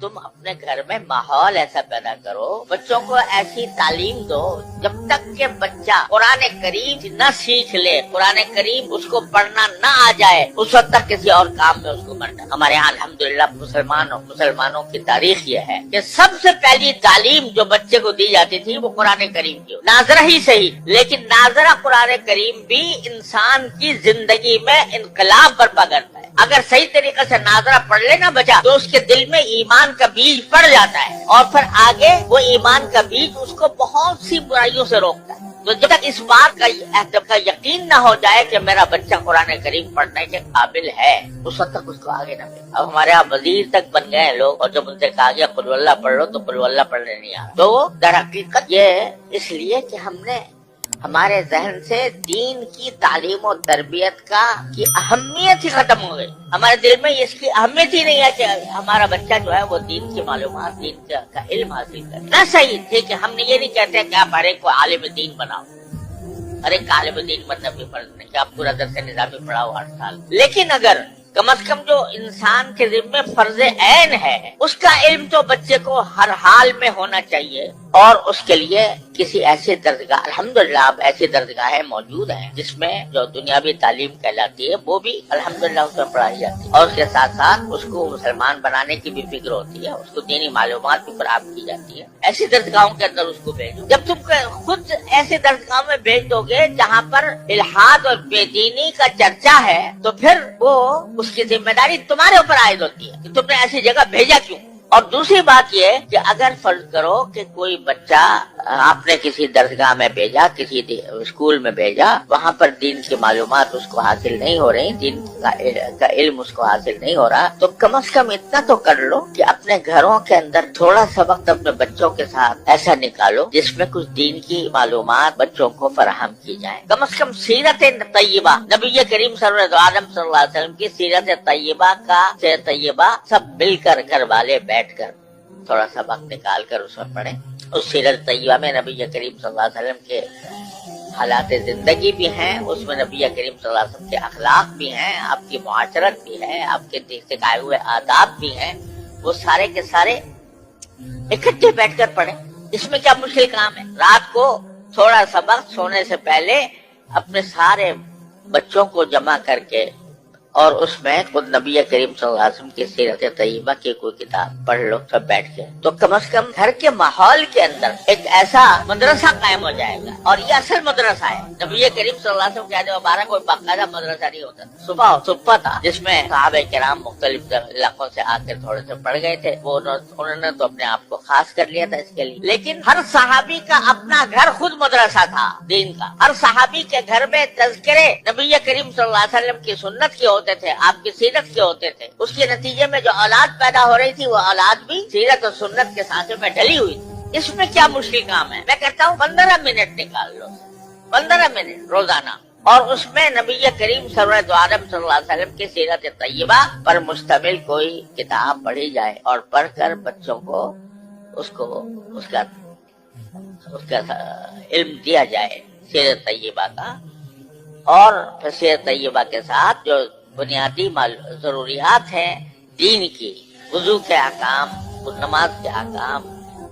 तुम अपने घर में माहौल ऐसा पैदा करो, बच्चों को ऐसी तालीम दो, जब तक के बच्चा कुरान करीम न सीख ले, कुरान करीम उसको पढ़ना न आ जाए, उस वक्त तक किसी और काम में उसको मरना। हमारे यहाँ अल्हम्दुलिल्लाह मुसलमानों की तारीख ये है कि सबसे पहली तालीम जो बच्चे को दी जाती थी वो कुरान करीम की, नाजरा ही सही, लेकिन नाजरा कुरान करीम भी इंसान की जिंदगी में इनकलाब बर्पा करता है। अगर सही तरीके से नाजरा पढ़ लेना बचा तो उसके दिल में ईमान का बीज पड़ जाता है और फिर आगे वो ईमान का बीज उसको बहुत सी बुराइयों से रोकता है। तो जब तक इस बात का यकीन न हो जाए कि मेरा बच्चा कुरान करीम पढ़ने के काबिल है, उस वक्त तक उसको आगे न भेजो। अब हमारे यहाँ वजीर तक बन गए लोग, और जब उनसे कहा गया कुल अल्लाह पढ़ लो तो कुल अल्लाह पढ़ने नहीं आ रहा। तो दर हकीकत ये इसलिए कि हमने हमारे जहन से दीन की तालीम और तरबियत की अहमियत ही खत्म हो गई। हमारे दिल में इसकी अहमियत ही नहीं है कि हमारा बच्चा जो है वो दीन की मालूमात, दीन का इल्म हासिल करे। ना सही, ठीक है, हमने ये नहीं कहते कि आप हर एक को आलिम दीन बनाओ, हर एक आलिम दीन मतलब भी फर्ज नहीं कि आप पूरा दरस निज़ामी पढ़ाओ 8 साल, लेकिन अगर कम से कम जो इंसान के जिम्मे फर्ज ऐन है उसका इल्म तो बच्चे को हर हाल में होना चाहिए। और उसके लिए किसी ऐसे दर्जगाह, अल्हम्दुलिल्लाह अब ऐसी दर्जगाहें मौजूद हैं जिसमें जो दुनियावी तालीम कहलाती है वो भी अल्हम्दुलिल्लाह उसमें पढ़ाई जाती है, और उसके साथ साथ उसको मुसलमान बनाने की भी फिक्र होती है, उसको दीनी मालूमात भी फराहम की जाती है। ऐसी दर्जगाहों के अंदर उसको भेजो। जब तुम खुद ऐसे दर्जगाहों में भेज दोगे जहाँ पर इल्हाद और बेदीनी का चर्चा है, तो फिर वो उसकी जिम्मेदारी तुम्हारे ऊपर आयद होती है कि तुमने ऐसी जगह भेजा क्यों। और दूसरी बात ये कि अगर फर्ज करो कि कोई बच्चा आपने किसी दरगाह में भेजा, किसी स्कूल में भेजा, वहाँ पर दीन की मालूमात उसको हासिल नहीं हो रही, दीन का इल्म उसको हासिल नहीं हो रहा, तो कम से कम इतना तो कर लो कि अपने घरों के अंदर थोड़ा सा वक्त अपने बच्चों के साथ ऐसा निकालो जिसमें कुछ दीन की मालूमात बच्चों को फराहम की जाए। कम से कम सीरत तय्यबा, नबी करीम सल्लल्लाहु अलैहि वसल्लम की सीरत तय्यबा सब मिलकर घर वाले बैठकर थोड़ा सा वक्त निकाल कर उसमें पढ़े। उस सीरत तय्यबा में नबी करीम सल्लल्लाहु अलैहि वसल्लम के हालात जिंदगी भी हैं, उसमें नबी करीम सल्लल्लाहु अलैहि वसल्लम के अखलाक भी हैं, आपकी मुआशरत भी है, आपके सिखाए हुए आदाब भी हैं, वो सारे के सारे इकट्ठे बैठकर पढ़े। इसमें क्या मुश्किल काम है। रात को थोड़ा सा वक्त सोने से पहले अपने सारे बच्चों को जमा करके और उसमें खुद नबी करीम सल्लल्लाहु अलैहि वसल्लम की सीरत तय्यबा की कोई किताब पढ़ लो सब बैठ के, तो कम से कम घर के माहौल के अंदर एक ऐसा मदरसा कायम हो जाएगा। और ये असल मदरसा है। नबी करीम सल्लल्लाहु अलैहि वसल्लम के बारह कोई बाकायदा मदरसा नहीं होता, सुबह था जिसमें सहाबे किराम मुख्तलिफ इलाकों से आकर थोड़े से पढ़ गए थे, वो उन्होंने तो अपने आप को खास कर लिया था इसके लिए। लेकिन हर सहाबी का अपना घर खुद मदरसा था दीन का। हर सहाबी के घर में तज़किरे नबी करीम सल्लल्लाहु अलैहि वसल्लम की सुन्नत की होते थे, आपकी सीरत के होते थे। उसके नतीजे में जो औलाद पैदा हो रही थी वो औलाद भी सीरत और सुन्नत के सांचे में ढली हुई थी। इसमें क्या मुश्किल काम है। मैं कहता हूँ 15 मिनट निकाल लो, 15 मिनट रोजाना, और उसमें नबी करीम सल्लल्लाहु अलैहि वसल्लम की सीरत तय्यबा पर मुश्तमिल कोई किताब पढ़ी जाए और पढ़कर बच्चों को उसका इल्म दिया जाए सीरत तय्यबा का। और फिर सीरत तय्यबा के साथ जो बुनियादी जरूरियात हैं दीन की, वुजू के अहकाम, नमाज के अहकाम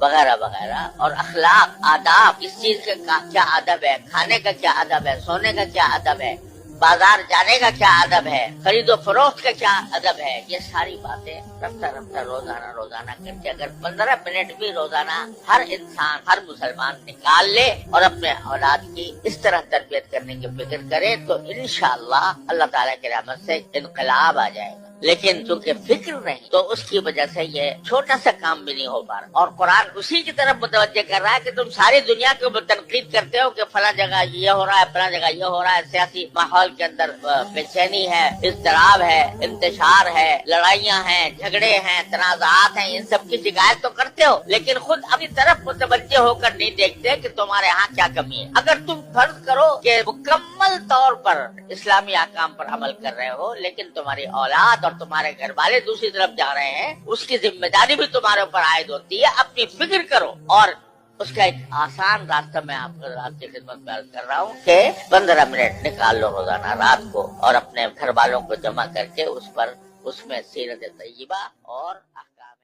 वगैरह वगैरह, और अखलाक, आदाब, इस चीज का क्या अदब है, खाने का क्या अदब है, सोने का क्या अदब है, बाजार जाने का क्या अदब है, खरीदो फरोख्त का क्या अदब है, ये सारी बातें रफ्ता रोजाना करके अगर 15 मिनट भी रोजाना हर इंसान, हर मुसलमान निकाल ले और अपने औलाद की इस तरह तरबियत करने की फिक्र करे, तो इंशाअल्लाह अल्लाह ताला की रहमत से इनकलाब आ जाएगा। लेकिन चूंकि फिक्र नहीं, तो उसकी वजह से ये छोटा सा काम भी नहीं हो पा रहा। और कुरान उसी की तरफ मुतवज्जे कर रहा है कि तुम सारी दुनिया के ऊपर तनकीद करते हो कि फला जगह ये हो रहा है, फला जगह ये हो रहा है, सियासी माहौल के अंदर बेचैनी है, इज़्तिराब है, इंतशार है, लड़ाइयाँ हैं, झगड़े हैं, तनाज़ात हैं, इन सब की शिकायत तो करते हो, लेकिन खुद अपनी तरफ मुतवज्जे होकर नहीं देखते कि तुम्हारे यहाँ क्या कमी है। अगर तुम फर्ज करो कि मुकम्मल तौर पर इस्लामी अहकाम पर अमल कर रहे हो, लेकिन तुम्हारी औलाद और तुम्हारे घर वाले दूसरी तरफ जा रहे हैं, उसकी जिम्मेदारी भी तुम्हारे ऊपर आयद होती है। अपनी फिक्र करो। और उसका एक आसान रास्ता मैं आपकी खिदमत में अर्ज कर रहा हूँ कि 15 मिनट निकाल लो रोजाना रात को और अपने घर वालों को जमा करके उसमें सीरत तय्यबा और